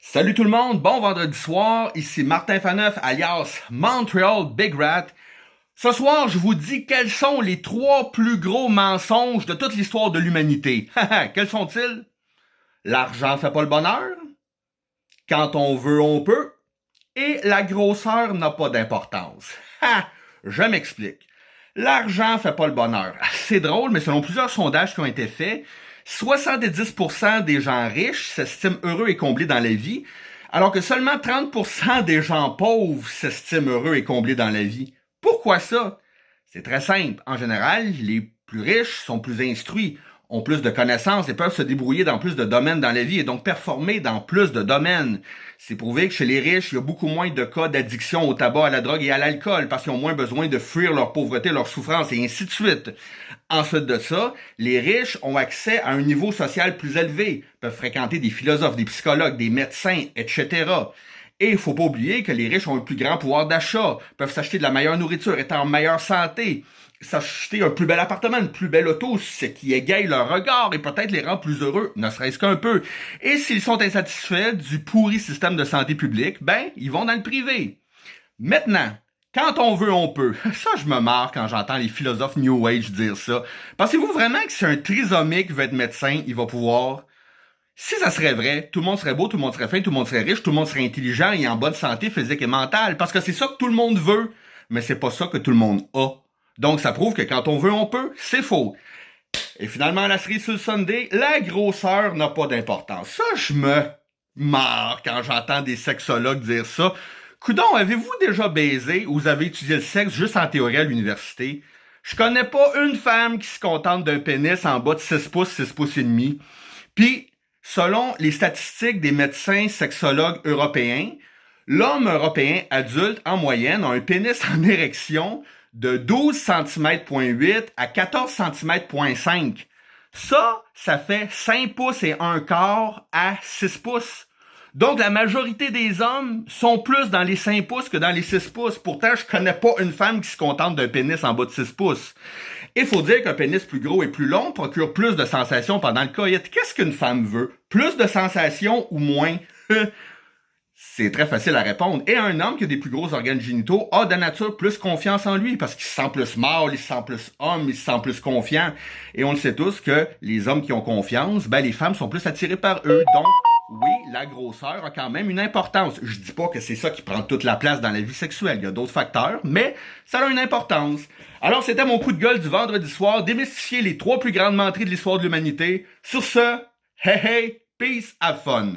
Salut tout le monde, bon vendredi soir, ici Martin Faneuf alias Montreal Big Rat. Ce soir, je vous dis quels sont les 3 plus gros mensonges de toute l'histoire de l'humanité. Quels sont-ils? L'argent fait pas le bonheur, quand on veut, on peut, et la grosseur n'a pas d'importance. Je m'explique. L'argent fait pas le bonheur. C'est drôle, mais selon plusieurs sondages qui ont été faits, 70% des gens riches s'estiment heureux et comblés dans la vie, alors que seulement 30% des gens pauvres s'estiment heureux et comblés dans la vie. Pourquoi ça? C'est très simple. En général, les plus riches sont plus instruits, ont plus de connaissances et peuvent se débrouiller dans plus de domaines dans la vie et donc performer dans plus de domaines. C'est prouvé que chez les riches, il y a beaucoup moins de cas d'addiction au tabac, à la drogue et à l'alcool parce qu'ils ont moins besoin de fuir leur pauvreté, leur souffrance et ainsi de suite. Ensuite de ça, les riches ont accès à un niveau social plus élevé, peuvent fréquenter des philosophes, des psychologues, des médecins, etc. Et il faut pas oublier que les riches ont un plus grand pouvoir d'achat, peuvent s'acheter de la meilleure nourriture, être en meilleure santé, s'acheter un plus bel appartement, une plus belle auto, ce qui égaye leur regard et peut-être les rend plus heureux, ne serait-ce qu'un peu. Et s'ils sont insatisfaits du pourri système de santé publique, ben, ils vont dans le privé. Maintenant, quand on veut, on peut. Ça, je me marre quand j'entends les philosophes New Age dire ça. Pensez-vous vraiment que si un trisomique veut être médecin, il va pouvoir? Si ça serait vrai, tout le monde serait beau, tout le monde serait fin, tout le monde serait riche, tout le monde serait intelligent et en bonne santé physique et mentale, parce que c'est ça que tout le monde veut, mais c'est pas ça que tout le monde a. Donc ça prouve que quand on veut, on peut, c'est faux. Et finalement, la cerise sur le sundae, la grosseur n'a pas d'importance. Ça, je me marre quand j'entends des sexologues dire ça. Coudon, avez-vous déjà baisé ou vous avez étudié le sexe juste en théorie à l'université? Je connais pas une femme qui se contente d'un pénis en bas de 6 pouces, 6 pouces et demi. Puis, selon les statistiques des médecins sexologues européens, l'homme européen adulte, en moyenne, a un pénis en érection de 12 cm,8 à 14 cm,5. Ça fait 5 pouces et un quart à 6 pouces. Donc, la majorité des hommes sont plus dans les 5 pouces que dans les 6 pouces. Pourtant, je connais pas une femme qui se contente d'un pénis en bas de 6 pouces. Il faut dire qu'un pénis plus gros et plus long procure plus de sensations pendant le coït. Qu'est-ce qu'une femme veut? Plus de sensations ou moins? C'est très facile à répondre. Et un homme qui a des plus gros organes génitaux a de nature plus confiance en lui parce qu'il se sent plus mâle, il se sent plus homme, il se sent plus confiant. Et on le sait tous que les hommes qui ont confiance, ben les femmes sont plus attirées par eux. Donc, oui, la grosseur a quand même une importance. Je dis pas que c'est ça qui prend toute la place dans la vie sexuelle. Il y a d'autres facteurs, mais ça a une importance. Alors, c'était mon coup de gueule du vendredi soir, démystifier les 3 plus grandes menteries de l'histoire de l'humanité. Sur ce, hey hey, peace, have fun.